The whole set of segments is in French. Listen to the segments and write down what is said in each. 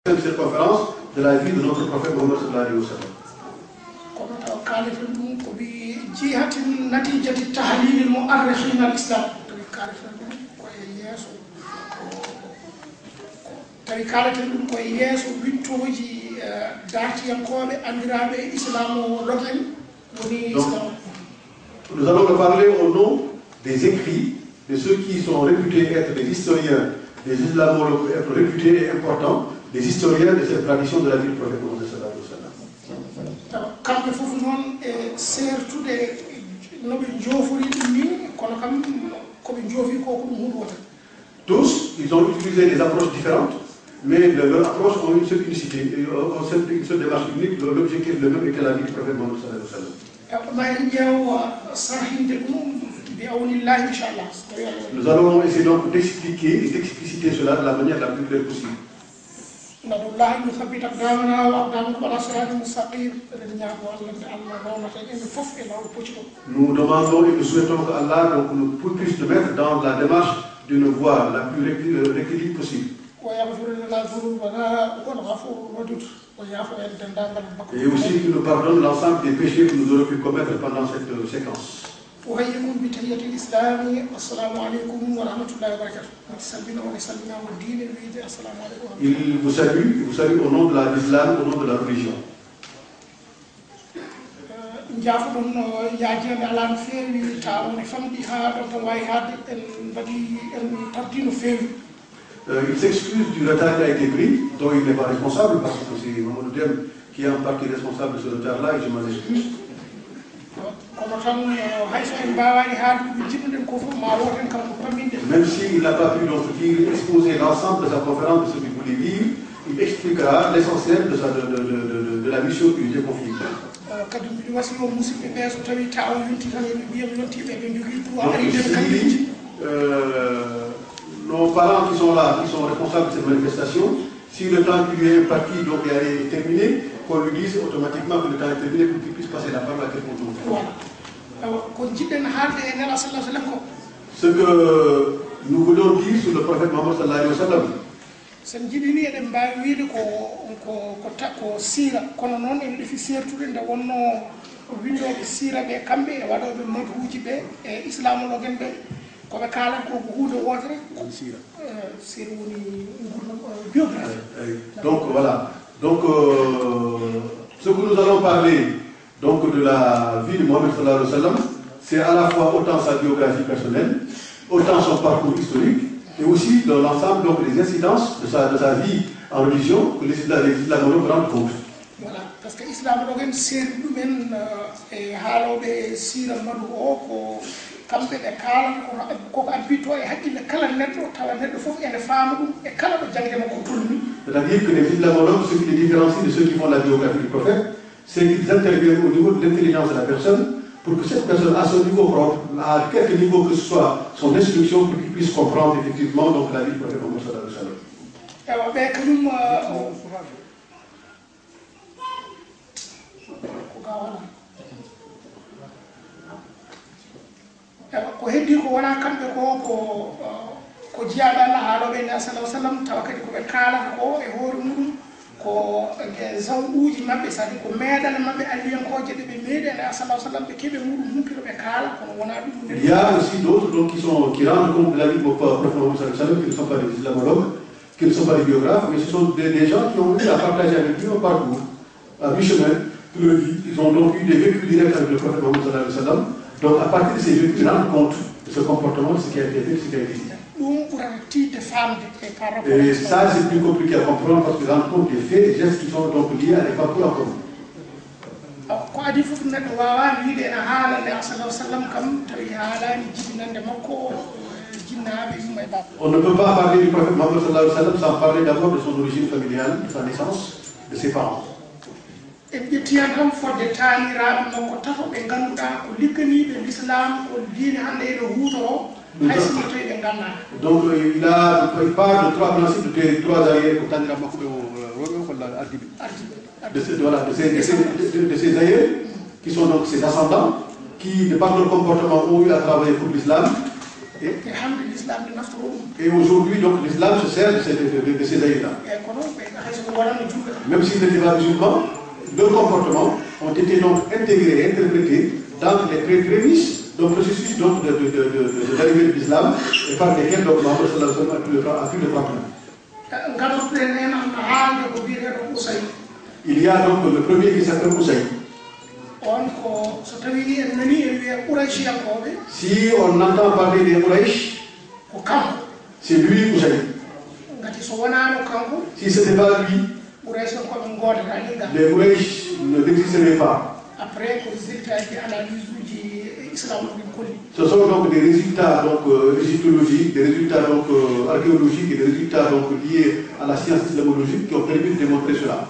cette conférence de la vie de notre prophète Mohammed sallallahu alayhi wa sallam. Nous allons le parler au nom des écrits de ceux qui sont réputés être des historiens, des islamologues réputés et importants, des historiens de cette tradition de la vie du prophète Mohammed sallallahu alayhi wa sallam. Tous, ils ont utilisé des approches différentes, mais leur approche ont une seule unicité, une seule démarche unique. L'objectif le même était la vie du prophète Mohammed sallallahu alayhi wa sallam. Nous allons essayer donc d'expliquer et d'expliciter cela de la manière la plus claire possible. Nous demandons et nous souhaitons qu'Allah nous puisse nous mettre dans la démarche d'une voie la plus rééquilibrée possible. Et aussi qu'il nous pardonne l'ensemble des péchés que nous aurions pu commettre pendant cette séquence. Il vous salue au nom de l'islam, au nom de la religion. Il s'excuse du retard qui a été pris, dont il n'est pas responsable, parce que c'est Mamadou Dem qui est en partie responsable de ce retard-là, et je m'en excuse. Même s'il n'a pas pu donc dire, exposer l'ensemble de sa conférence de ce qu'il voulait dire, il expliquera l'essentiel de la mission qui lui est confiée. Nos parents qui sont là, qui sont responsables de cette manifestation, si le temps qui lui est imparti donc est terminé, qu'on lui dise automatiquement que le temps est terminé pour qu'il puisse passer la parole à quelqu'un d'autre. Ce que nous voulons dire sur le prophète Mohammed sallallahu alayhi wa sallam. Donc voilà. Donc ce que nous allons parler donc de la vie de Mohammed sallallahu alayhi wa sallam, c'est à la fois autant sa biographie personnelle, autant son parcours historique, et aussi dans l'ensemble donc des incidences de sa vie en religion que les islamologues rendent compte. Voilà, parce que l'islamologue c'est lui-même et halobe sira madu ko kambe be kala ko abito e hakkille kala neddo tawa neddo fof ene faama dum e kala do jangema ko tolni. C'est-à-dire que les islamologues, ce qui les différencie de ceux qui font la biographie du prophète, c'est qu'ils interviennent au niveau de l'intelligence de la personne pour que cette personne, à son niveau propre, à quelque niveau que ce soit son instruction, pour qu'il puisse comprendre effectivement donc, la vie du prophète Mohammed sallallahu alayhi wa sallam. ko heddi ko wona kambe ko jiyaɗo Allah haaloɓe nde sallallahu alaihi wasallam tawa kadi koɓe kalata ko e hoore muɗum ko zawɗuji mabɓe sadi ko meeɗal mabɓe alliyankoje ɗe ɓe meeɗi nde sallallahu alaihi wasallam ɓe keeɓe muɗum humpiro ɓe kaala kono wona ɗum. Il y a aussi d'autres donc, qui rendent compte de la vie du prophète Mohammed sallallahu alayhi wa sallam, qui ne sont pas des islamologues, qui ne sont pas des biographes, mais ce sont des gens qui ont eu à partager avec lui un parcours, un mi-chemin de leur vie. Ils ont donc eu des vécus directs avec le prophète Mohammed sallallahu alayhi wa sallam. Donc à partir de ces vécus, ils rendent compte de ce comportement, de ce qui a été fait, de ce qui a été dit. Et ça, c'est plus compliqué à comprendre parce qu'ils rendent compte des faits, des gestes qui sont donc liés à des parcours en commun. On ne peut pas parler du prophète Mohammed sallallahu alayhi wa sallam sans parler d'abord de son origine familiale, de sa naissance, de ses parents. Donc il parle de trois principes, de trois aïeux de ses aïeux, qui sont donc ses ascendants, qui, de par leur comportement, ont eu à travailler pour l'islam, Et aujourd'hui, donc, l'islam se sert de ces aïeux-là. Même s'ils n'étaient pas musulmans, leurs comportements ont été donc intégrés et interprétés dans les prémices d'un processus d'arrivée de l'islam et par lesquels donc Mohammed sallallahu alayhi wa sallam a pu le prendre. Il y a donc le premier qui s'appelle Moussaï. Si on entend parler des Quraysh, c'est lui Moussaï. Si ce n'est pas lui, les Quraysh n'existeraient pas. Ce sont donc des résultats égyptologiques, des résultats archéologiques et des résultats liés à la science islamologique qui ont permis de démontrer cela.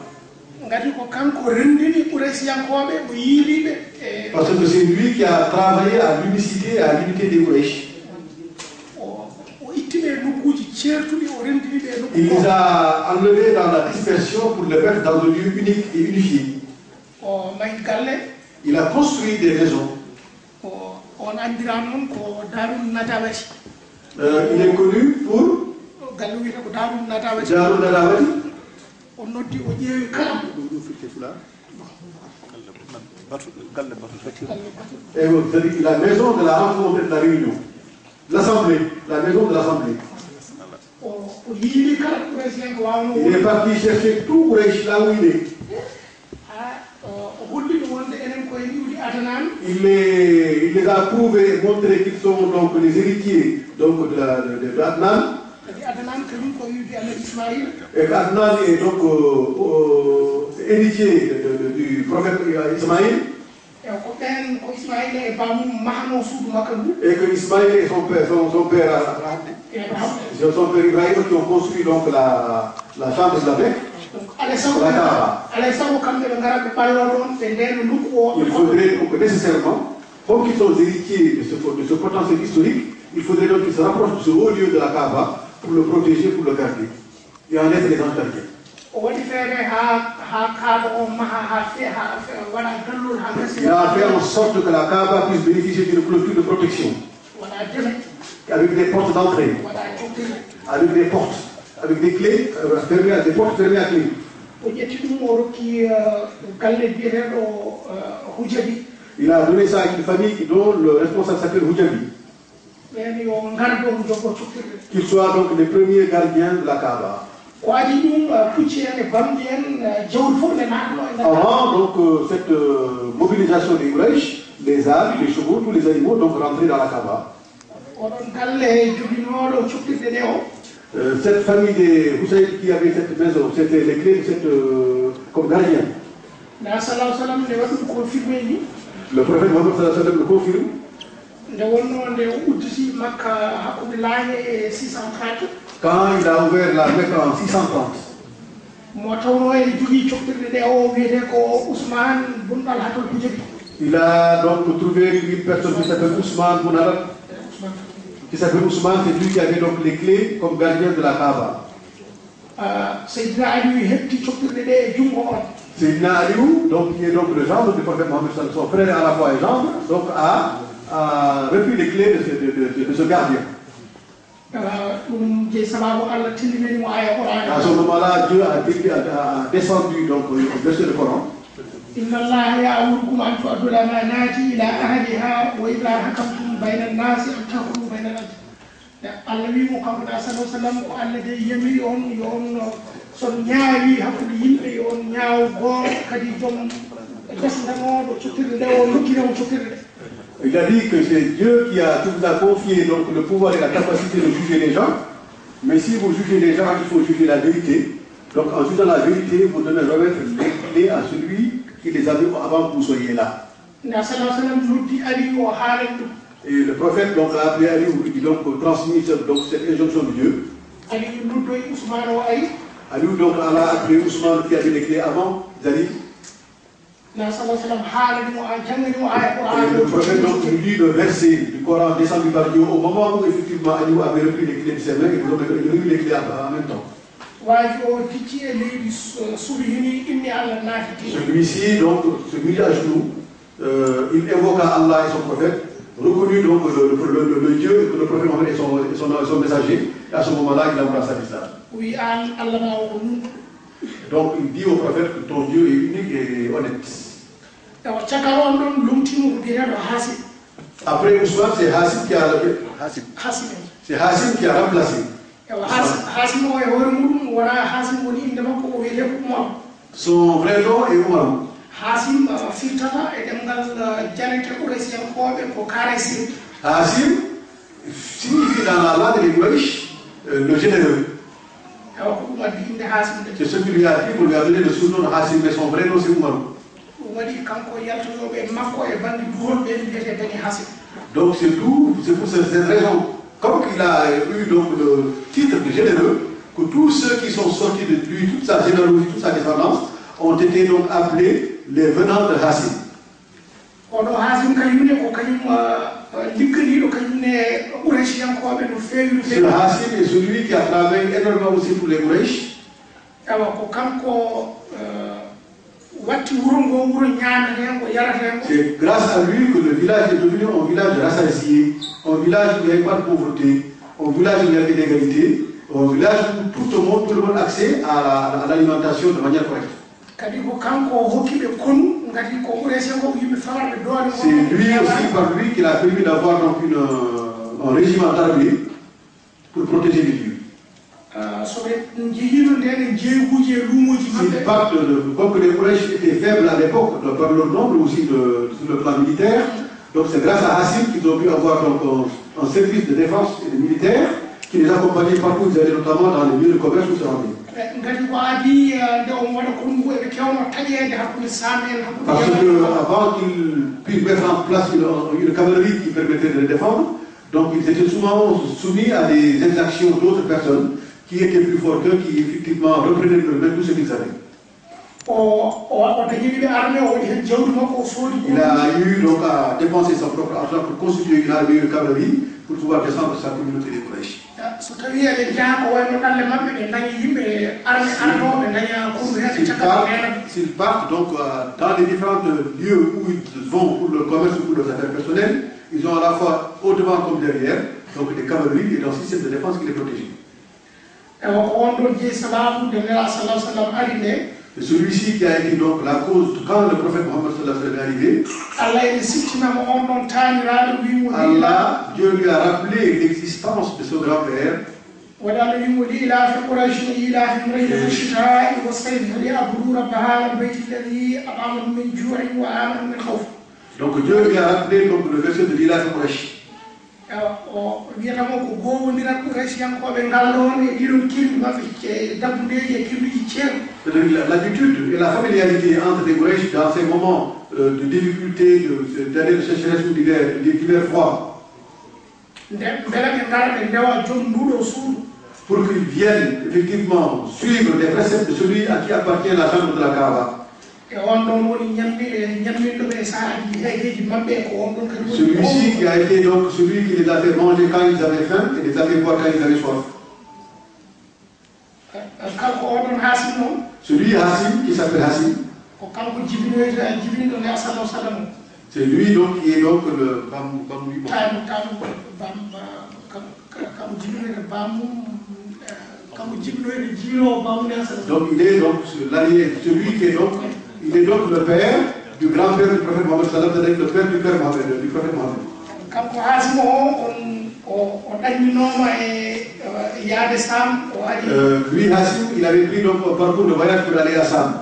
Parce que c'est lui qui a travaillé à l'unicité et à l'unité des Quraysh. Il les a enlevés dans la dispersion pour les mettre dans un lieu unique et unifié. Il a construit des maisons. Il est connu pour Darun Nadawati. Et la maison de la rencontre de la réunion. L'assemblée, la maison de l'assemblée. Il est parti chercher tout Quraysh là où il est. Il les a prouvés, montré qu'ils sont donc les héritiers donc de Adnan. Et Adnan est donc héritier du prophète Ismaïl. Et que Ismaïl et son père Ibrahim qui ont construit donc la chambre de la Mecque. Il faudrait donc nécessairement, comme ils sont héritiers de ce potentiel historique, il faudrait donc qu'ils se rapprochent de ce haut lieu de la Kaaba pour le protéger, pour le garder. Et en être les anges gardiens. Il a fait en sorte que la Kaaba puisse bénéficier d'une clôture de protection. Avec des portes d'entrée. Avec des portes. Avec des clés, des portes fermées à clé. Il a donné ça à une famille dont le responsable s'appelle Hujabi. Qu'ils soient donc les premiers gardiens de la Kaaba. Avant donc cette mobilisation des Quraysh, les ânes, les chevaux, tous les animaux donc rentraient dans la Kaaba. Cette famille des Hussein qui avait cette maison, c'était les clés de cette comme gardien. Le prophète Mohammed sallallahu alayhi wa sallam le confirme. Quand il a ouvert la Mecque en 630. Il a donc trouvé une personne qui s'appelle Ousmane Bounarab. Qui s'appelle Ousmane, c'est lui qui avait donc les clés comme gardien de la Kaaba. Sayyidina Aliou, donc qui est donc le gendre du prophète Mohammed, son frère à la fois et gendre, donc a repris les clés de ce gardien. À ce moment-là, Dieu a descendu donc le verset du Coran. Il a dit que c'est Dieu qui vous a confié donc, le pouvoir et la capacité de juger les gens. Mais si vous jugez les gens, il faut juger la vérité. Donc en jugeant la vérité, vous devez remettre les clés à celui qui les avait avant que vous soyez là. Et le prophète donc, a appelé Ali, donc transmis donc, cette injonction de Dieu. Ali donc a appelé Ousmane qui avait les clés avant Zali. Et le prophète donc lui dit le verset du Coran descendu par Dieu au moment où effectivement Ali avait repris les clés de ses mains et il a remis les clés en même temps. Celui-ci, donc, se mit à genoux, il invoqua Allah et son prophète reconnu donc le Dieu, que le prophète Mohammed et son messager. Et à ce moment-là, il embrasse l'islam. Oui, donc il dit au prophète que ton Dieu est unique et honnête. Après Ousmane, c'est Hassim qui a c'est Hassim qui a remplacé. Son vrai nom est Omar. Hassim firtata e demgal janete Quraysh ko Karaysi. Hassim signifie dans la langue des Quraysh le généreux. C'est ce qui lui a dit pour lui a donné le surnom de Hassim, mais son vrai nom c'est Omar. Donc c'est pour cette raison, comme il a eu donc le titre de généreux, que tous ceux qui sont sortis de lui, toute sa générosité, toute sa descendance, ont été donc appelés les venants de Hassim. Ce Hassim est celui qui a travaillé énormément aussi pour les Quraysh. C'est grâce à lui que le village est devenu un village rassasié, un village où il n'y avait pas de pauvreté, un village où il y avait d'égalité, un village où tout le monde a accès à l'alimentation de manière correcte. C'est lui aussi par lui qu'il a permis d'avoir donc un régiment d'armée pour protéger les lieux. Comme que les Quraysh étaient faibles à l'époque par leur nombre aussi sur le plan militaire, donc c'est grâce à Hassim qu'ils ont pu avoir donc un service de défense et de militaires qui les accompagnait partout où ils allaient, notamment dans les lieux de commerce où se rendaient. Parce qu'avant qu'ils puissent mettre en place une cavalerie qui permettait de les défendre, donc ils étaient souvent soumis à des exactions d'autres personnes qui étaient plus forts qu'eux, qui effectivement reprenaient tout ce qu'ils avaient. Il a eu donc à dépenser son propre argent pour constituer une armée, une cavalerie, pour pouvoir descendre sa communauté des Quraysh. S'ils partent donc dans les différents lieux où ils vont pour le commerce ou pour leurs affaires personnelles, ils ont à la fois au devant comme derrière, donc des cavaleries et un système de défense qui les protège. Et celui-ci qui a été donc la cause quand le prophèt Mohammed est arrivé, Allah, Dieu lui a rappelé l'existence de ce grand-père. Donc Dieu lui a rappelé donc le verset de l'Ilaf Quraysh. L'habitude et la familiarité entre les Quraysh dans ces moments de difficulté, d'années de sécheresse ou d'hiver froid, pour qu'ils viennent effectivement suivre les préceptes de celui à qui appartient la chambre de la Kaaba. Celui-ci qui a été donc celui qui les a fait manger quand ils avaient faim et les a fait boire quand ils avaient soif. Celui Hassim qui s'appelle Hassim, c'est lui donc qui est donc le donc il est donc l'allié, celui qui est donc, il est donc le père du grand-père du prophète Mohammed, c'est-à-dire le père du père Mohammed, du prophète Mohammed. Lui Hassim, il avait pris donc un parcours de voyage pour aller à Sam.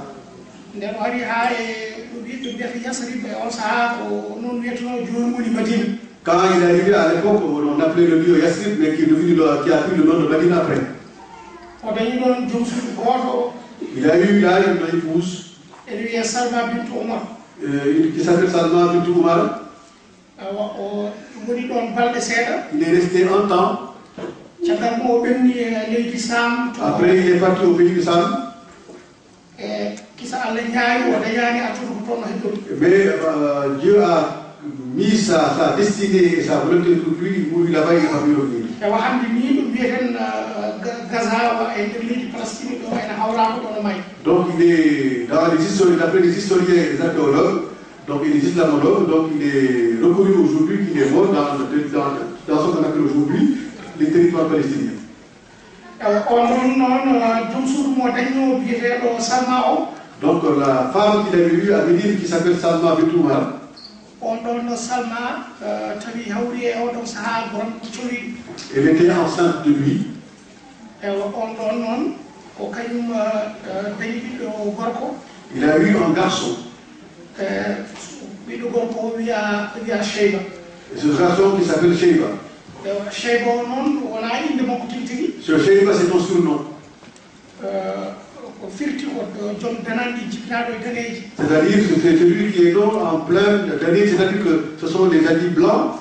Quand il est arrivé à l'époque, on appelait le lieu Yassrib, mais qui a pris le nom de Madina après. Il a eu là une épouse qui s'appelle Salma bint Omar. Il est resté un temps. Après, il est parti au pays du Sam. Mais Dieu a mis sa destinée et sa volonté pour lui, il mourut là-bas, il n'a pas pu revenir. Donc il est dans les historiens, d'après les historiens et les archéologues, donc il est islamologue, donc il est reconnu aujourd'hui qu'il est mort dans ce qu'on appelle aujourd'hui les territoires palestiniens. Donc la femme qu'il avait eue à Médine qui s'appelle Salma Betoumar, elle était enceinte de lui. Il a eu un garçon. Et ce garçon qui s'appelle Sheiba. Ce Sheiba, c'est ton surnom. C'est-à-dire que c'est celui qui est long en plein d'années, c'est-à-dire que ce sont les habits blancs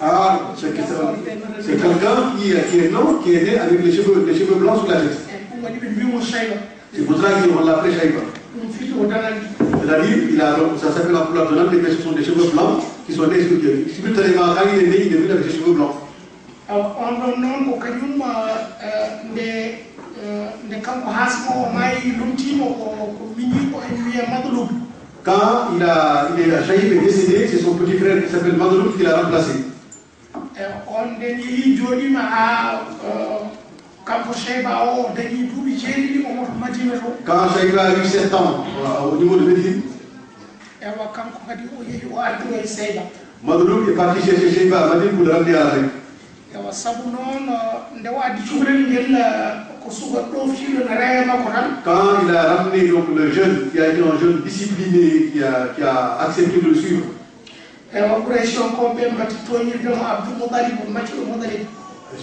Ah, c'est quelqu'un qui est long, qui est né avec les cheveux blancs sur la tête. C'est pour ça qu'on l'appelle Shaiba. C'est-à-dire, ça s'appelle en couleur de mais ce sont des cheveux blancs qui sont nés sur Dieu. Simultanément, quand il est né, il est venu avec des cheveux blancs. Quand Shaïb est décédé, c'est son petit frère qui s'appelle Madloub qui l'a remplacé. Quand Shaïb a eu 7 ans au niveau de Médine, Madloub est parti chercher Shaïb à Médine pour le ramener à la Mecque. Quand il a ramené donc, le jeune, qui a été un jeune discipliné, qui a accepté de le suivre,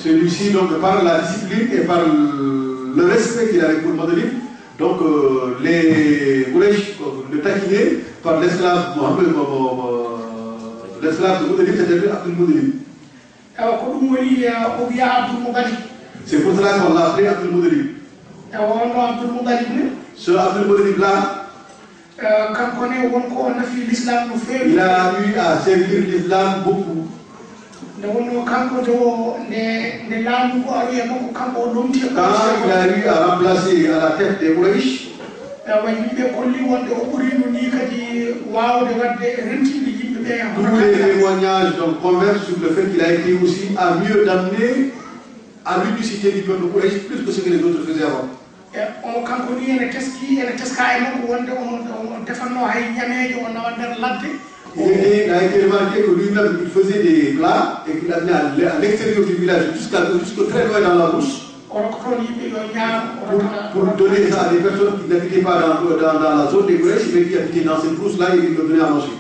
celui-ci, donc, par la discipline et par le respect qu'il avait pour Moutalib, donc les Quraysh le taquinaient par l'esclave Mohamed, l'esclave de Moutalib, c'est-à-dire Abdul Moutalib. C'est pour cela qu'on l'a appelé Abdul Moutalib. Ce Abdul Moutalib là, il a eu à servir l'islam beaucoup. Quand il a eu à remplacer à la tête des Quraysh, tous les témoignages convergent sur le fait qu'il a été aussi à mieux d'amener à l'unicité du peuple Quraysh plus que ce que les autres faisaient avant. Il a été remarqué que lui-même il faisait des plats et qu'il amenait à l'extérieur du village jusque très loin dans la bouche pour donner ça à des personnes qui n'habitaient pas dans la zone des Quraysh mais qui habitaient dans cette brousse-là et il leur donnait à manger.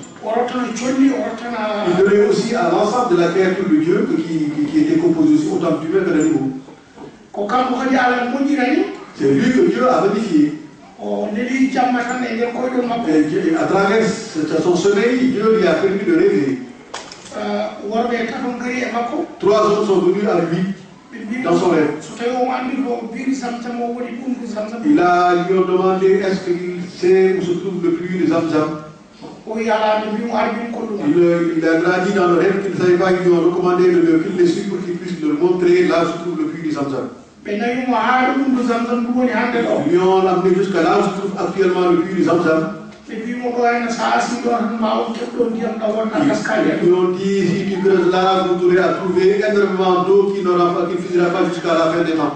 Il donnait aussi à l'ensemble de la créature de Dieu qui était composée aussi autant d'humains que d'animaux. C'est lui que Dieu a magnifié. Et à travers son sommeil, Dieu lui a permis de rêver. 3 hommes sont venus à lui dans son rêve. Ils lui ont demandé est-ce qu'il sait où se trouve le puits de Zamzam. Il a dit dans le rêve qu'il ne savait pas, ils lui ont recommandé qu'il les suive pour qu'il puisse leur montrer là où se trouve le puits de Zamzam. Ils lui ont amené jusqu'à là où se trouve actuellement le puits de Zamzam. Ils lui ont dit si tu creuses là, vous aurez à trouver énormément d'eau qui ne finira pas jusqu'à la fin des temps.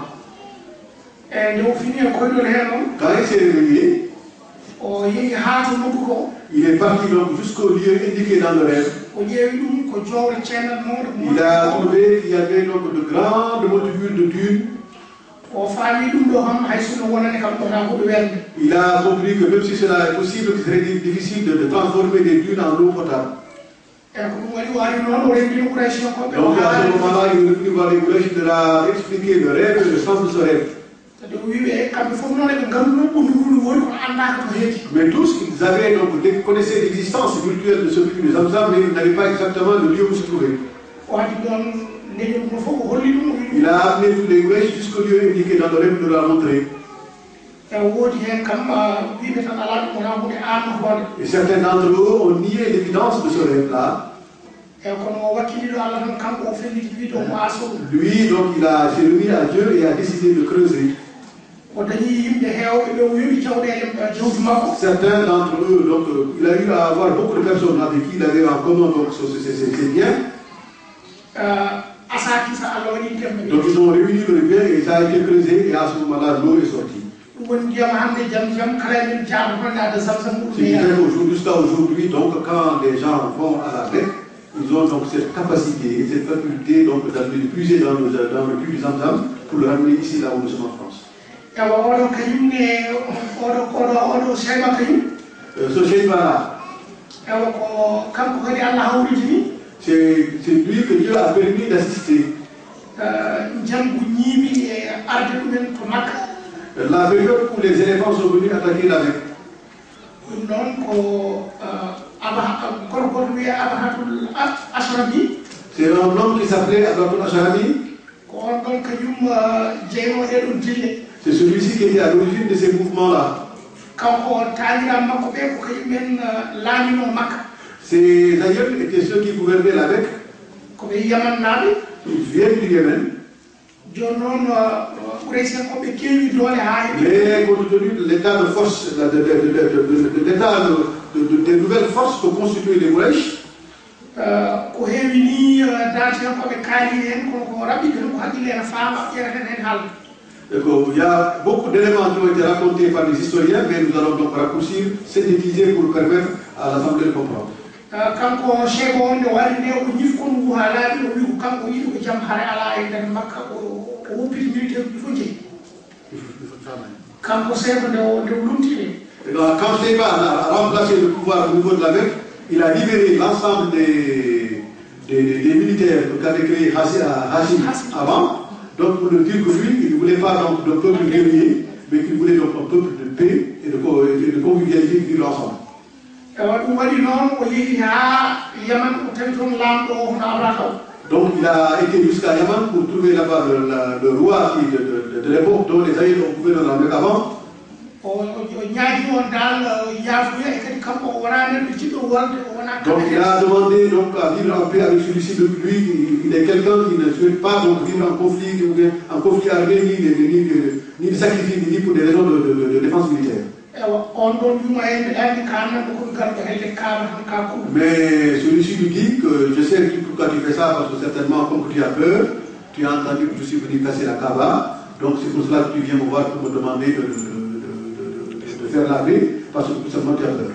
Quand il s'est réveillé, il est parti donc jusqu'au lieu indiqué dans le rêve. Il a trouvé qu'il y avait donc de grandes multitudes de dunes. Il a compris que même si cela est possible, qu'il serait difficile de transformer des dunes en eau potable. Donc à ce moment-là, il est venu voir les Quraysh de leur expliquer le rêve et le sens de ce rêve. Mais tous, ils avaient donc connaissaient l'existence virtuelle de ce puits de Zamzam, mais ils n'avaient pas exactement le lieu où se trouver. Il a amené tous les Quraysh jusqu'au lieu indiqué dans le rêve de leur montrer. Et certains d'entre eux ont nié l'évidence de ce rêve-là. Lui, donc, il s'est remis à Dieu et a décidé de creuser. Certains d'entre eux, donc, il a eu à avoir beaucoup de personnes avec qui il avait en commun donc, ces biens. Donc ils ont réuni le bien et ça a été creusé et à ce moment-là l'eau est sortie. Jusqu'à aujourd'hui, donc quand les gens vont à la Mecque, ils ont donc cette capacité, cette faculté donc d'aller puiser dans le puits du Zamzam pour le ramener ici là où nous sommes en France. Ce Cheikh-là, c'est lui que Dieu a permis d'assister. La période où les éléphants sont venus attaquer la Mecque. C'est un homme qui s'appelait Abatul Asharabi. C'est celui-ci qui était à l'origine de ces mouvements-là. Ces aïeux étaient ceux qui gouvernaient la Mecque. Ils viennent du Yémen. Mais compte tenu de l'état de force, des nouvelles forces que constituent les Quraysh, il y a beaucoup d'éléments qui ont été racontés par les historiens, mais nous allons donc raccourcir, synthétiser pour permettre à l'Assemblée de comprendre. Quand Sheba a remplacé le pouvoir au niveau de la Mecque, il a libéré l'ensemble des militaires qu'avait créé Hashim avant. Donc pour le dire que lui, il ne voulait pas donc d'un peuple guerrier, mais qu'il voulait donc un peuple de paix et de convivialité qui vivent ensemble. Donc il a été jusqu'à Yaman pour trouver là-bas le roi de l'époque dont les aïeux ont gouverné dans la Mecque avant. Donc il a demandé donc, à vivre en paix avec celui-ci. Lui, il est quelqu'un qui ne souhaite pas donc, vivre en conflit armé, ni de sacrifice, ni pour des raisons de défense militaire. Mais celui-ci lui dit que je sais pourquoi tu fais ça, parce que certainement, comme tu as peur, tu as entendu que je suis venu casser la Kaaba, donc c'est pour cela que tu viens me voir pour me demander de faire la paix, parce que tout simplement tu as peur.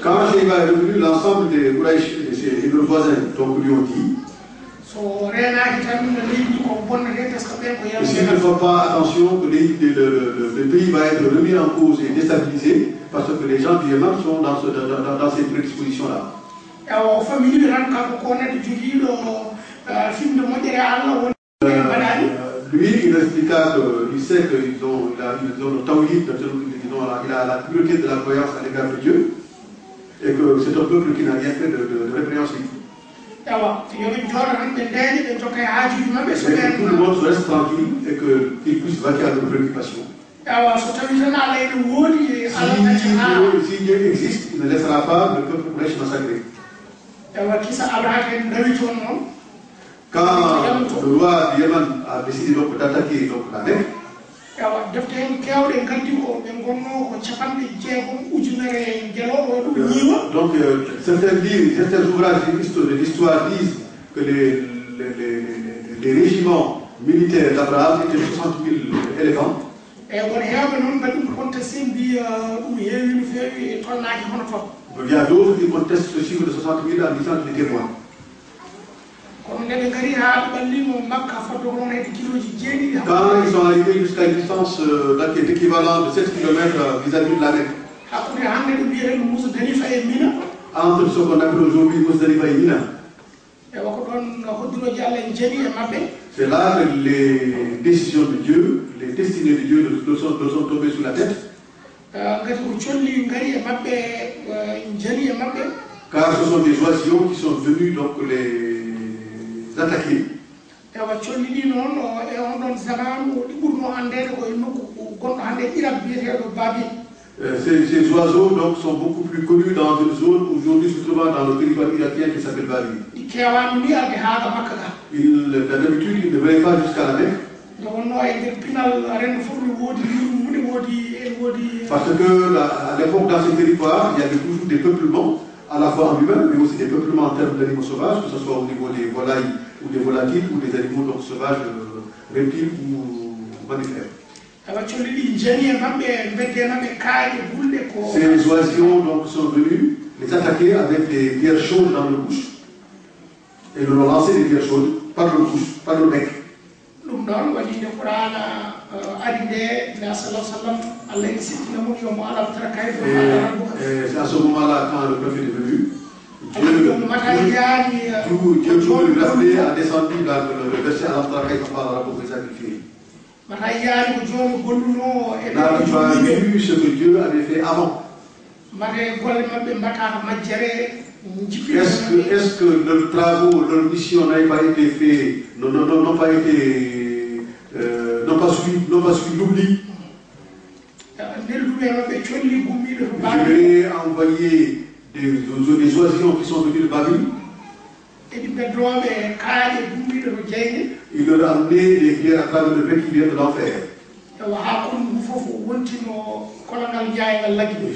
Quand Sheba est revenu, l'ensemble des Quraysh et leurs voisins donc, lui ont dit s'il ne faut pas attention que le pays va être remis en cause et déstabilisé parce que les gens du Yémen sont dans ces prédispositions-là. Lui, il expliqua qu'il sait qu'ils ont le tawhid, il a la pureté de la croyance à l'égard de Dieu et que c'est un peuple qui n'a rien fait de répréhensible. Et que tout le monde reste tranquille et qu'ils puissent vaquer à leurs préoccupations. Si Dieu existe, il ne laissera pas le peuple Quraysh massacrer. Quand le roi du Yémen a décidé d'attaquer la Mecque, donc certains ouvrages de l'histoire disent que les régiments militaires d'Abraham étaient 60 000 éléphants. Il y a d'autres qui contestent ce chiffre de 60 000 en disant qu'il était moins. Quand ils sont arrivés jusqu'à une distance qui est équivalente de 7 km vis-à-vis de la Mecque, entre ce qu'on appelle aujourd'hui Mousdalifa et Mina, c'est là que les décisions de Dieu, les destinées de Dieu nous sont tombées sur la tête. Car ce sont des oiseaux qui sont venus donc les attaquer. Ces oiseaux donc, sont beaucoup plus connus dans une zone aujourd'hui se trouvant dans le territoire irakien qui s'appelle Bali. D'habitude, ils ne venaient pas jusqu'à la Mecque. Parce que à l'époque, dans ces territoires, il y avait toujours des peuplements, à la fois en humain, mais aussi des peuplements en termes d'animaux sauvages, que ce soit au niveau des volailles ou des volatiles ou des animaux donc, sauvages, reptiles ou mammifères. Ces oisillons donc, sont venus les attaquer avec des pierres chaudes dans le bouche. Et leur ont lancé des pierres chaudes par le bouche, par le bec. C'est à ce moment-là, quand le prophète est venu, Dieu lui a descendu dans le verset à l'Amtrakaï par rapport aux sacrifiés. Là, tu as vu ce que Dieu avait fait avant. Est-ce que leurs travaux, leurs missions n'ont pas été faits, n'ont pas suivi l'oubli? Je vais envoyer des oisillons qui sont venus de Babylone. Il leur a amené des pierres à travers le bec qui vient de l'enfer.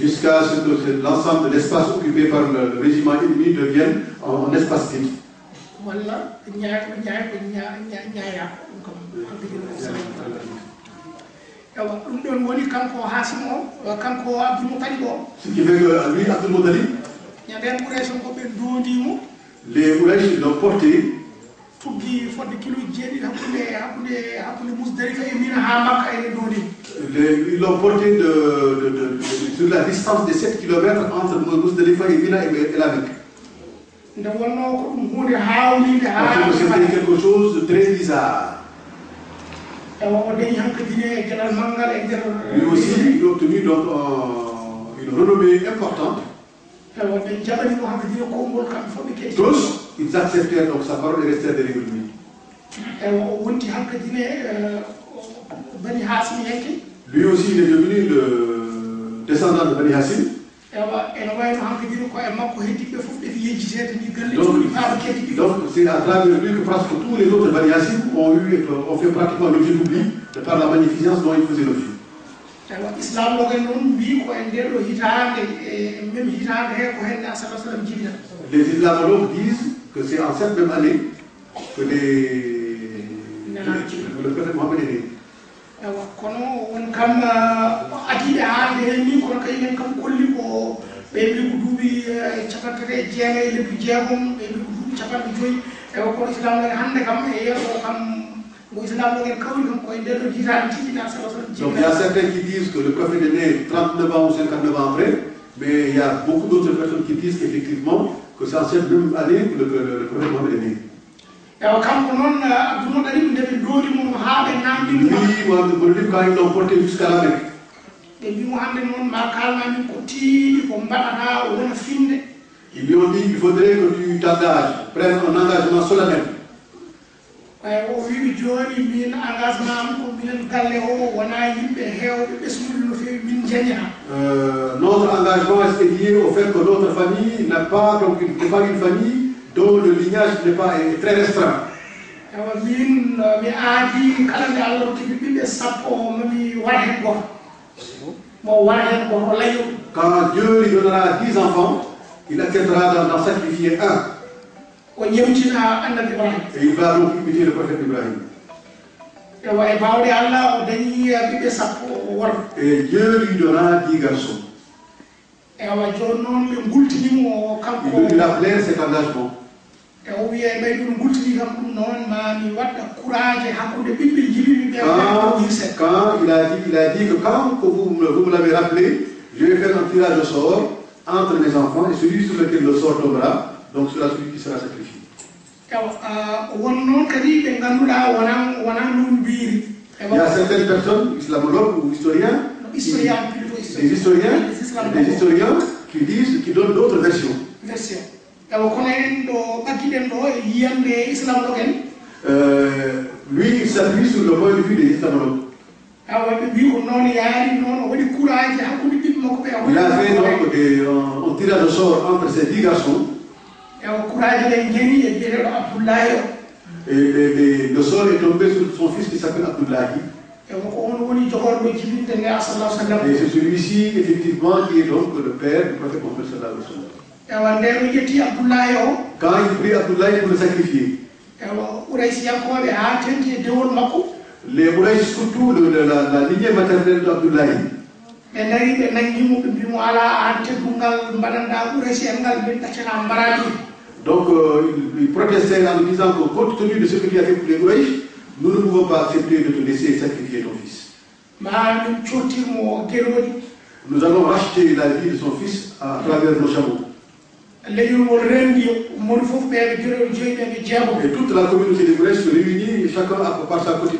Jusqu'à ce que l'ensemble de l'espace occupé par le régiment ennemi devienne en espace vide. Ce qui fait que lui, Abdul Muttalib, les Quraysh l'ont porté. Ils l'ont porté sur la distance de 7 km entre Muzdalifa et Mina et la Mecque. C'était quelque chose de très bizarre. Lui aussi, il a obtenu donc, une renommée importante. Tous, ils acceptèrent donc sa parole et restèrent derrière lui. Lui aussi, il est devenu le descendant de Bani Hassim. Donc c'est à travers lui que presque tous les autres Bani Hassim ont fait pratiquement l'objet d'oubli de par la magnificence dont ils faisaient l'objet. Les islamologues disent que c'est en cette même année que le prophète Mohammed est né. Donc il y a certains qui disent que le prophète est né 39 ans ou 59 ans après, mais il y a beaucoup d'autres personnes qui disent effectivement que c'est en cette même année que le prophète Mohammed est né. Oui, Mohammed, quand ils l'ont porté jusqu'à la Mecque. Ils lui ont dit qu'il faudrait que tu t'engages, prennes un engagement solennel. Notre engagement est lié au fait que notre famille n'est pas une famille dont le lignage est très restreint. Quand Dieu lui donnera 10 enfants, il acceptera d'en sacrifier un. Et il va donc imiter le prophète Ibrahim. Et Dieu lui donnera 10 garçons. Il appelait cet engagement. Quand il a dit que quand vous me l'avez rappelé, je vais faire un tirage au sort entre mes enfants et celui sur lequel le sort tombera, donc sera celui qui sera sacrifié. Il y a certaines personnes, islamologues ou historiens, des historiens qui disent, qui donnent d'autres versions. Lui, il s'appuie sur le point de vue des islamologues. Il avait donc un tirage au sort entre ces 10 garçons. Et le sort est tombé sur son fils qui s'appelle Abdullahi. Et c'est celui-ci, effectivement, qui est donc le père du prophète Mohammed sallallahu alayhi wa sallam. Quand il prit Abdullahi pour le sacrifier, les Quraysh, surtout la lignée maternelle d'Abdullahi, donc ils protestaient en disant que compte tenu de ce que tu as fait pour les Quraysh, nous ne pouvons pas accepter de te laisser sacrifier ton fils. Nous allons racheter la vie de son fils à travers nos chameaux. Et toute la communauté des Quraysh se réunit, chacun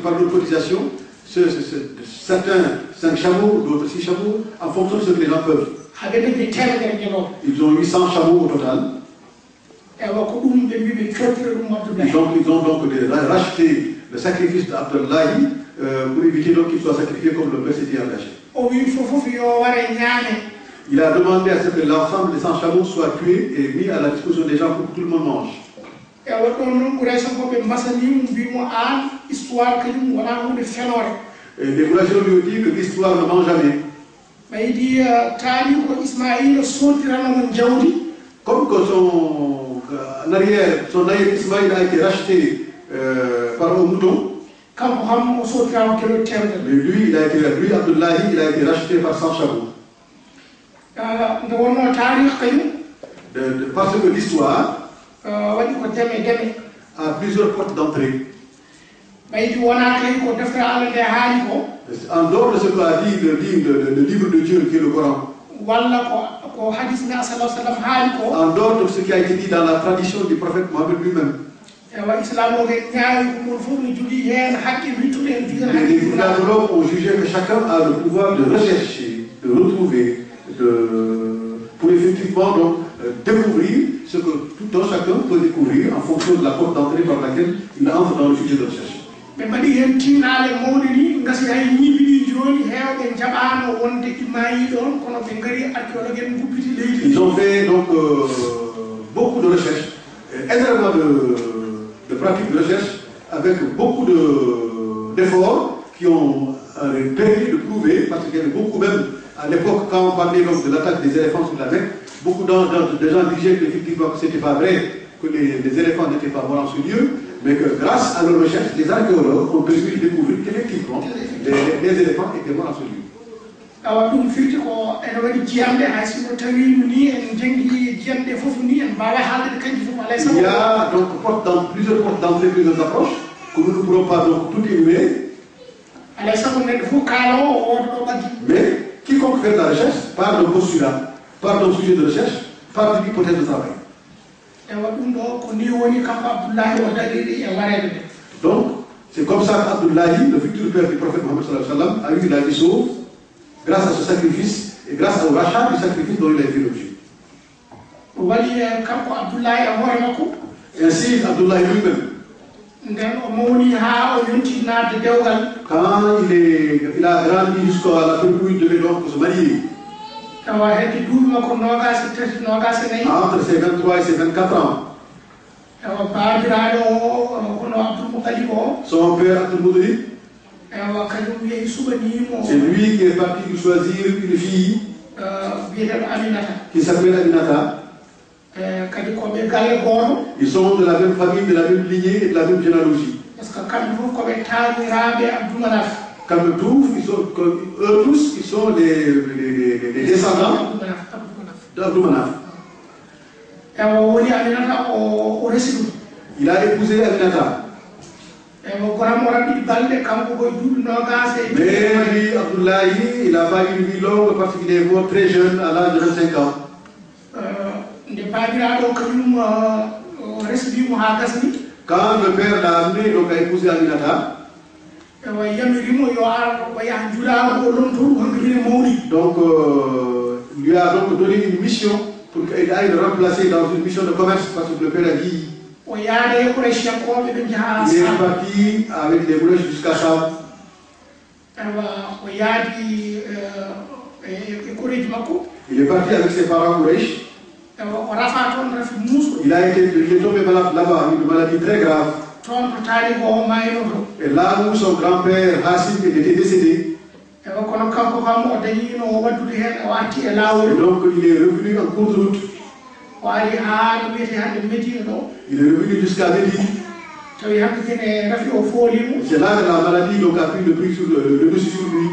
par leur cotisation, certains 5 chameaux, d'autres 6 chameaux, en fonction de ce que les gens peuvent. Ils ont 800 chameaux au total. Ils ont donc racheté le sacrifice d'Abdullahi pour éviter donc qu'il soit sacrifié comme le père s'était engagé. Il a demandé à ce que l'ensemble des 100 chameaux soient tués et mis à la disposition des gens pour que tout le monde mange. Et les Quraysh lui ont dit que l'histoire ne ment jamais. Comme que son arrière Ismaïl a été racheté par un mouton, mais lui, Abdullahi, il a été racheté par 100 chameaux. Parce que l'histoire a plusieurs portes d'entrée. En dehors de ce qu'a dit le livre de Dieu qui est le Coran, en dehors de ce qui a été dit dans la tradition du prophète Mohammed lui-même, les musulmans ont jugé que chacun a le pouvoir de rechercher, de retrouver, pour effectivement donc, découvrir ce que tout un chacun peut découvrir en fonction de la porte d'entrée par laquelle il entre dans le sujet de recherche. Ils ont fait donc beaucoup de recherches, énormément de pratiques de recherche, avec beaucoup d'efforts qui ont permis de prouver, parce qu'il y avait beaucoup même, à l'époque, quand on parlait donc de l'attaque des éléphants sur la Mecque, beaucoup de gens disaient qu'effectivement ce n'était pas vrai, que les éléphants n'étaient pas morts en ce lieu, mais que grâce à leurs recherches, les archéologues ont pu découvrir qu'effectivement les éléphants étaient morts en ce lieu. Il y a donc plusieurs portes d'entrée, plusieurs approches, que nous ne pourrons pas donc tout énumérer. Mais quiconque fait de la recherche part d'un postulat, part d'un sujet de recherche, part d'une hypothèse de travail. Donc, c'est comme ça qu'Abdullahi, le futur père du prophète Mohammed sallallahu alayhi wa sallam, a eu la vie sauve grâce à ce sacrifice et grâce au rachat du sacrifice dont il a été l'objet. Ainsi, Abdullahi lui-même, quand il a grandi jusqu'à la période où il devait donc se marier, entre ses 23 et ses 24 ans, son père Abdul Muttalib, c'est lui qui est parti de choisir une fille qui s'appelle Aminata. Ils sont de la même famille, de la même lignée et de la même généalogie. Comme eux tous, ils sont les descendants d'Abdou Manaf. Il a épousé Aminata. Mais lui, Abdullahi, il n'a pas eu une vie longue parce qu'il est mort très jeune, à l'âge de 25 ans. Quand le père l'a amené donc, à épouser Aminata, donc lui a donc donné une mission pour qu'il aille le remplacer dans une mission de commerce parce que le père a dit il est parti avec les Quraysh jusqu'à Cham. Il est parti avec ses parents Quraysh. Il est tombé malade là-bas, une maladie très grave. Et là où son grand-père Hassim était décédé. Et donc il est revenu en cours de route. Il est revenu jusqu'à Médine. C'est là que la maladie donc, a pris le dessus sur lui.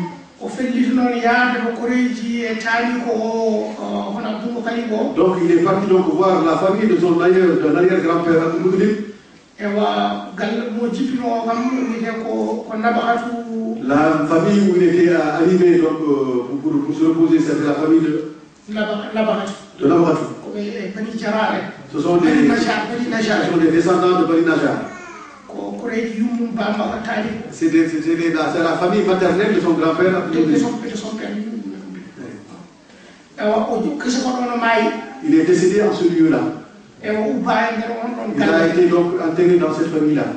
Donc il est parti donc voir la famille de son arrière-grand-père Abdul. La famille où il était arrivé donc, pour se reposer, c'était la famille de Nabaghatou. Ce sont des descendants de Bani Najjar. C'est la famille maternelle de son grand-père. Il est décédé en ce lieu-là. Il a été donc enterré dans cette famille-là.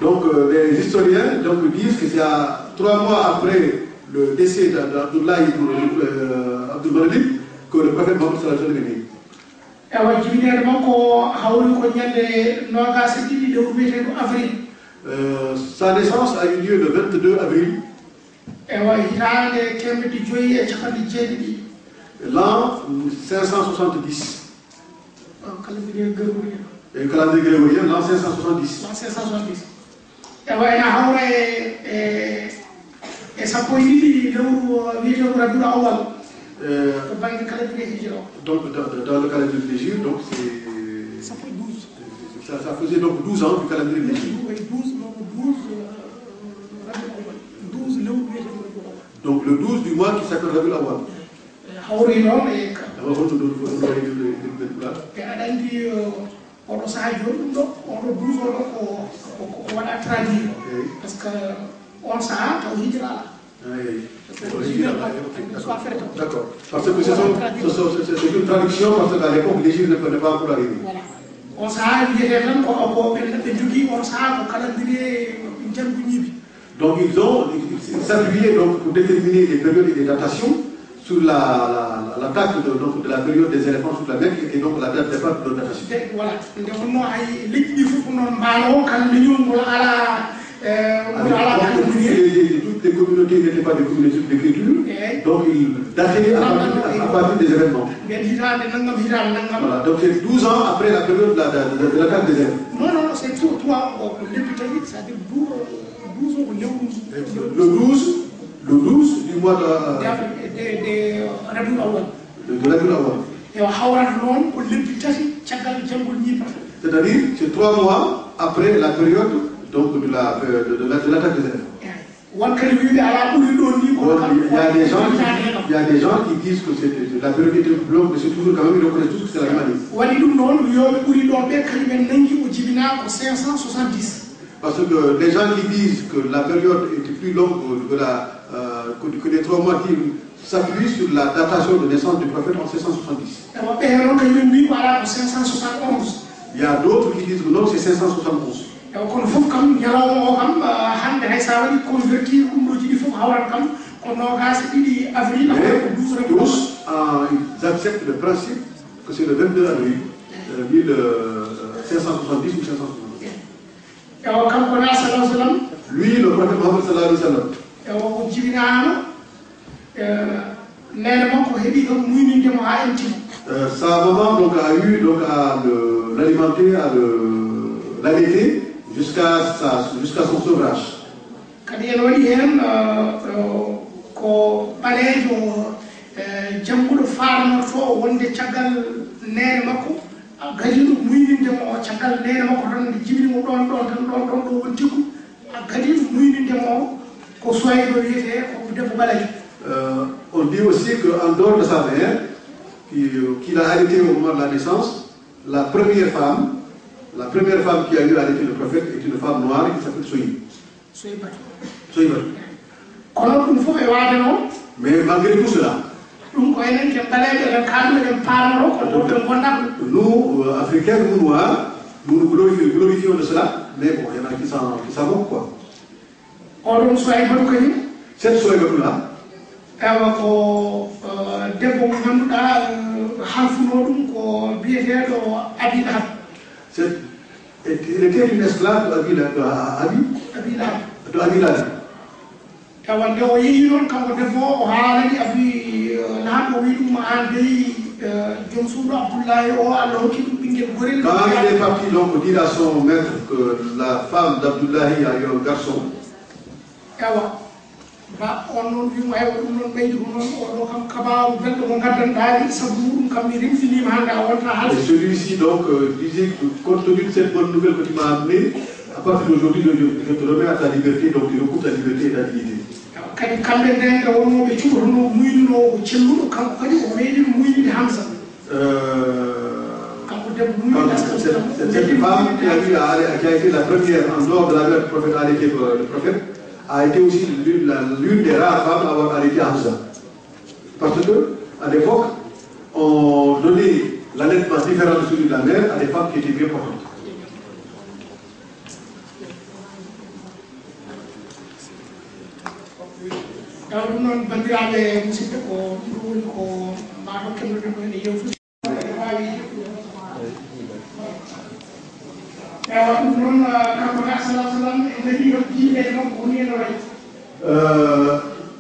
Donc les historiens donc, disent que c'est 3 mois après le décès d'Abdullah ibn Abdul Muttalib que le prophète Mohammed sallallahu alayhi wa sallam. Sa naissance a eu lieu le 22 avril. L'an 570. Et le calendrier grégorien, l'an 570. Donc dans le calendrier de l'Égypte, donc ça faisait donc 12 ans du calendrier de l'Égypte. Donc le 12 du mois qui s'appelle Rabiul Awwal. Parce que on s'arrête au hijra. D'accord. Parce que c'est une traduction parce qu'à l'époque l'Égypte ne peut pas encore arriver. On s'arrête donc ils ont s'appuyaient donc pour déterminer les périodes et les datations sur l'attaque de la période des éléphants sur la Mecque et donc la date de départ de la datation. Voilà. Toutes les communautés n'étaient pas des communautés d'écriture, donc ils dataient à partir des événements. Voilà. Donc c'est 12 ans après la période de l'attaque des éléphants. Non, c'est tout. C'est-à-dire 12 du mois de Rabiul Awwal. C'est-à-dire c'est 3 mois après la période donc, de l'attaque des éléphants. Il y a des gens qui disent que la période était plus longue, mais c'est toujours quand même, ils reconnaissent tous que c'est la même année. Parce que les gens qui disent que la période était plus longue que les 3 mois qui s'appuient sur la datation de naissance du prophète en 570. Il y a d'autres qui disent que non, c'est 571. Tous ils acceptent le principe que c'est le 22 avril 1570 ou 570. Lui, le prophète Mohammed sallallahu alayhi wa sallam, sa maman donc, a eu donc, à l'alimenter, à l'allaiter jusqu'à son sevrage. On dit aussi qu'en dehors de sa mère, qu'il a allaité au moment de la naissance, la première femme qui a eu à allaiter le prophète est une femme noire qui s'appelle Soyibat. Mais malgré tout cela, Nous, Africains, nous noirs, nous nous glorifions de cela, mais bon, il y en a qui s'en vont, quoi. Cette soirée-là, il était une esclave de Abi Lahab. Quand il est parti donc dire à son maître que la femme d'Abdoulaye a eu un garçon, et celui-ci donc disait que compte tenu de cette bonne nouvelle que tu m'as amenée, à partir d'aujourd'hui je te remets à ta liberté, donc tu recoupes ta liberté et ta dignité. Cette femme qui a été la première en dehors de la mère du prophète a arrêté le prophète, a été aussi l'une des rares femmes à avoir arrêté Hamza. Parce que à l'époque, on donnait l'allaitement différent de celui de la mère à des femmes qui étaient bien portantes.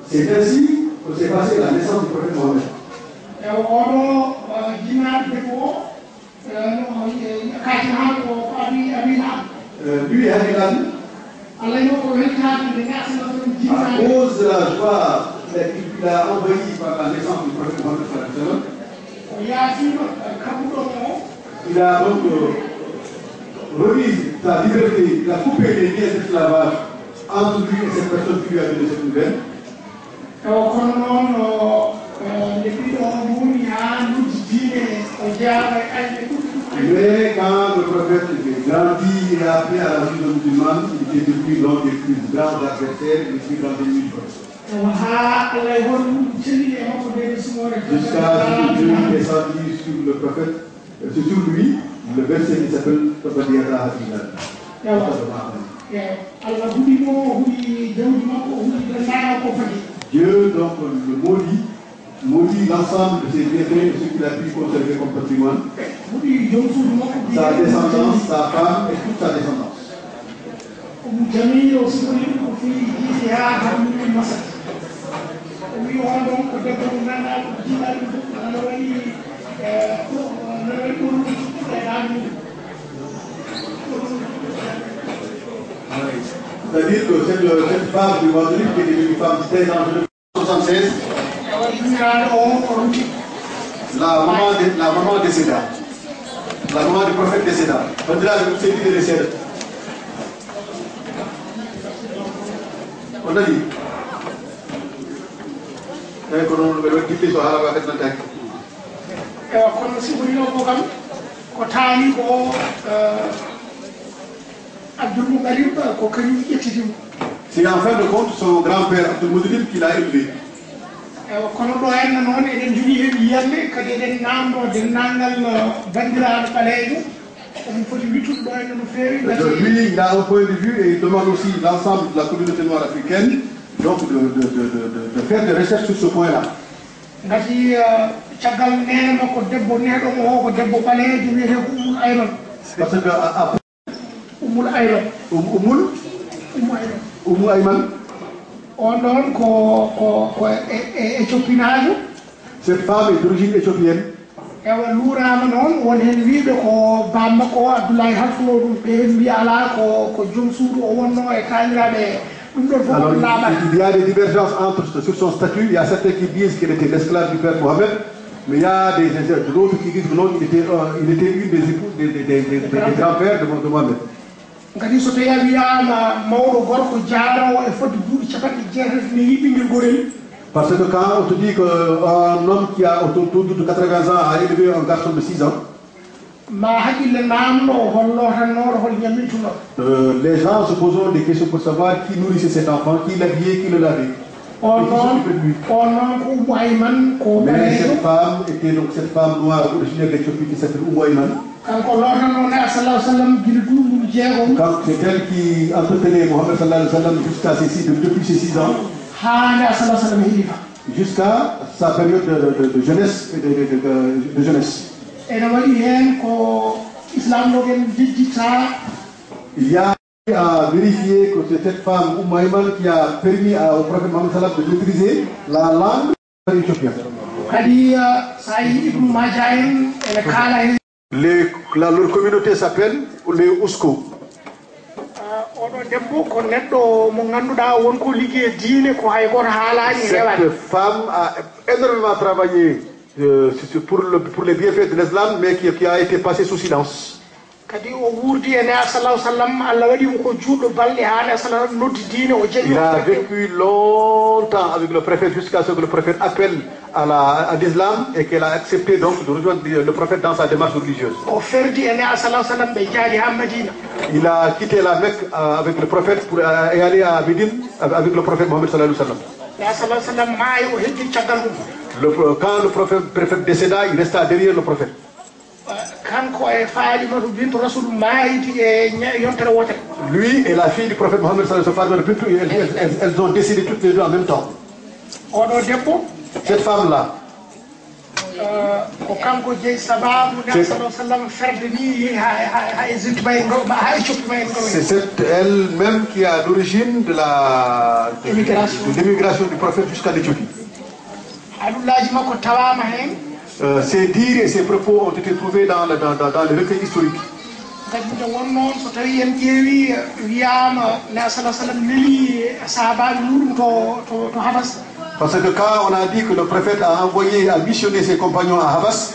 C'est ainsi que s'est passée la naissance du prophète Mohammed. Lui, Abi Lahab, à cause de la joie qu'il a envoyée par la naissance du prophète Mohammed, il a donc remis sa liberté, il a coupé les liens d'esclavage entre lui et cette personne qui lui a donné cette nouvelle. Mais quand le prophète grandit et a appris à la vie musulmane, il était depuis l'un des plus grands adversaires et des plus grands ennemis du prophète. Jusqu'à ce que Dieu descendit sur le prophète, c'est sur lui, le verset qui s'appelle Tabadiyata Hadilal. Dieu donc le maudit l'ensemble de ses bienfaits et ce qu'il a pu conserver comme patrimoine, sa descendance, sa femme et toute sa descendance. C'est-à-dire que cette femme du Guadeloupe qui est devenue femme très dangereuse en 1976, la maman décéda, la maman du prophète décéda. On a dit. C'est en fin de compte son grand-père Abdul Moutalib qui l'a élevé. Lui, il a un point de vue et il demande aussi l'ensemble de la communauté noire africaine donc de faire des recherches sur ce point-là. Parce que après Oumou Ayman, cette femme est d'origine éthiopienne. Alors, il y a des divergences sur son statut. Il y a certains qui disent qu'il était l'esclave du père Mohammed, mais il y a d'autres qui disent que non, il était une des épouses des grands-pères de Mohammed. Parce que quand on te dit qu'un homme qui a autour de 80 ans a élevé un garçon de 6 ans, les gens se posent des questions pour savoir qui nourrissait cet enfant, qui l'habillait, qui le lavait. Mais cette femme était donc cette femme noire originaire d'Éthiopie qui s'appelle Ayman. Quand c'est elle qui entretenait Mohammed sallallahu alayhi wa sallam depuis ses 6 ans. Jusqu'à sa période de jeunesse et de jeunesse. Il y a à vérifier que c'est cette femme, Ayman, qui a permis au prophète Mohammed sallallahu alayhi wa sallam de maîtriser la langue éthiopienne. Leur communauté s'appelle les Ousko. Cette femme a énormément travaillé pour les bienfaits de l'islam, mais qui a été passée sous silence. Il a vécu longtemps avec le prophète jusqu'à ce que le prophète appelle à l'islam et qu'elle a accepté donc de rejoindre le prophète dans sa démarche religieuse. Il a quitté la Mecque avec le prophète pour aller à Médine avec le prophète Mohammed sallallahu alayhi wa sallam. Quand le prophète décéda, il resta derrière le prophète. Lui et la fille du prophète Mohammed sallallahu alayhi wa sallam, elles ont décédé toutes les deux en même temps. Cette femme-là, c'est elle-même qui a l'origine de l'immigration du prophète jusqu'à l'Éthiopie. Ses dires et ses propos ont été trouvés dans le recueil historique. Parce que quand on a dit que le prophète a envoyé à missionner ses compagnons à Habas,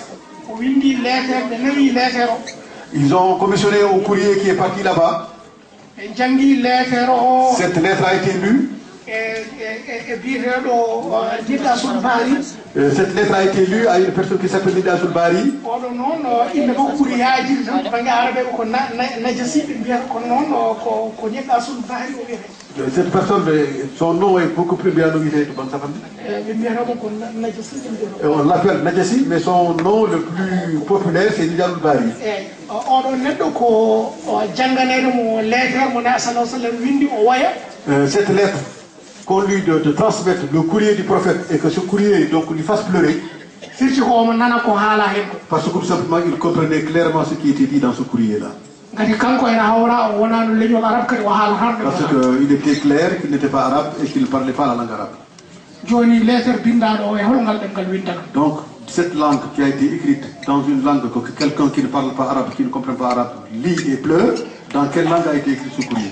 ils ont commissionné un courrier qui est parti là-bas. Cette lettre a été lue. Cette lettre a été lue à une personne qui s'appelle Nida Sulbari. Cette personne, son nom est beaucoup plus bien nommé dans sa famille. On l'appelle Najassi, mais son nom le plus populaire c'est Nida Sulbari. Cette lettre qu'on lui de transmettre le courrier du prophète et que ce courrier donc lui fasse pleurer. Parce que tout simplement il comprenait clairement ce qui était dit dans ce courrier-là. Parce qu'il était clair qu'il n'était pas arabe et qu'il ne parlait pas la langue arabe. Donc cette langue qui a été écrite dans une langue que quelqu'un qui ne parle pas arabe, qui ne comprend pas arabe, lit et pleure, dans quelle langue a été écrit ce courrier?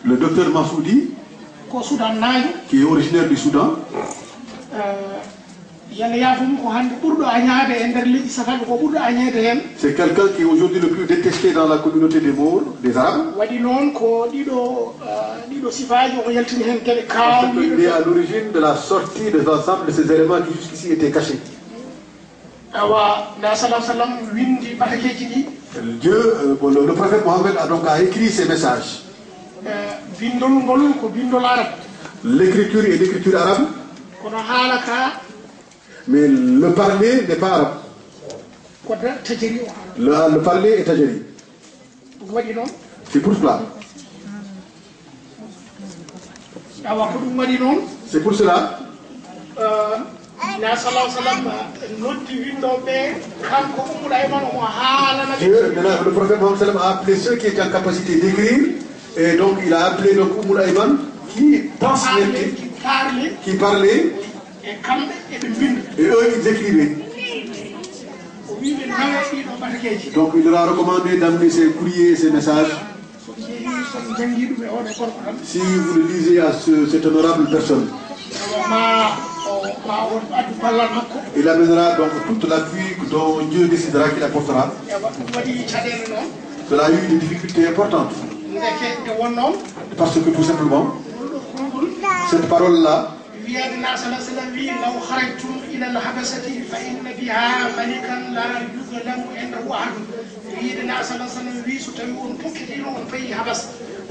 Le docteur Massoudi, qui est originaire du Soudan, c'est quelqu'un qui est aujourd'hui le plus détesté dans la communauté des Maures, des Arabes. Parce qu'il est à l'origine de la sortie de l'ensemble de ces éléments qui jusqu'ici étaient cachés. Dieu, le prophète Mohammed a écrit ces messages. L'écriture est l'écriture arabe, mais le parler n'est pas arabe. Le parler est tajari. C'est pour cela. C'est pour cela. Le prophète Mohammed a appelé ceux qui étaient en capacité d'écrire. Et donc il a appelé le Umm Ayman qui transmettait, qui parlait, et eux ils écrivaient. Donc il leur a recommandé d'amener ses courriers et ses messages. Si vous le lisez à cette honorable personne, il amènera donc toute l'appui dont Dieu décidera qu'il apportera. Cela a eu des difficultés importantes. Parce que tout simplement, cette parole-là,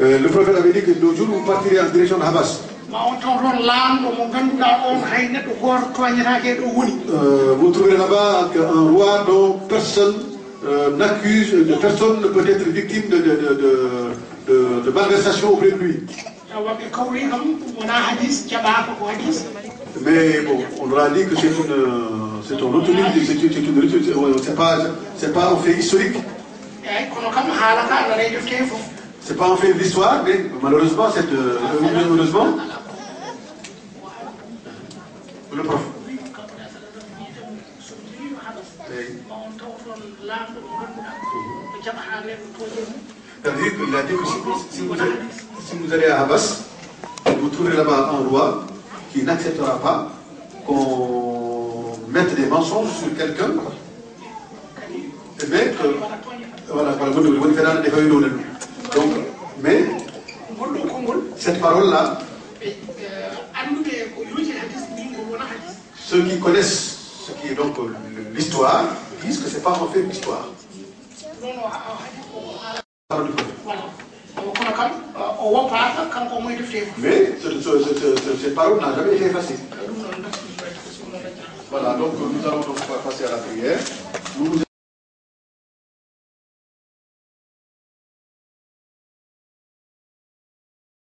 le prophète avait dit que le jour où vous partirez en direction de Habas, Vous trouverez là-bas un roi dont personne n'accuse, personne ne peut être victime de malversation auprès de lui. Mais bon, on leur a dit que c'est une retenue, c'est pas un fait historique. C'est pas un fait d'histoire, mais malheureusement, heureusement, le prophète. C'est-à-dire qu'il a dit que si vous allez à Abbas, vous trouverez là-bas un roi qui n'acceptera pas qu'on mette des mensonges sur quelqu'un, mais que, voilà, donc, mais cette parole-là, ceux qui connaissent ce qui est donc l'histoire disent que c'est pas en fait l'histoire. Mais cette parole n'a jamais été effacée. Voilà, donc nous allons donc passer à la prière.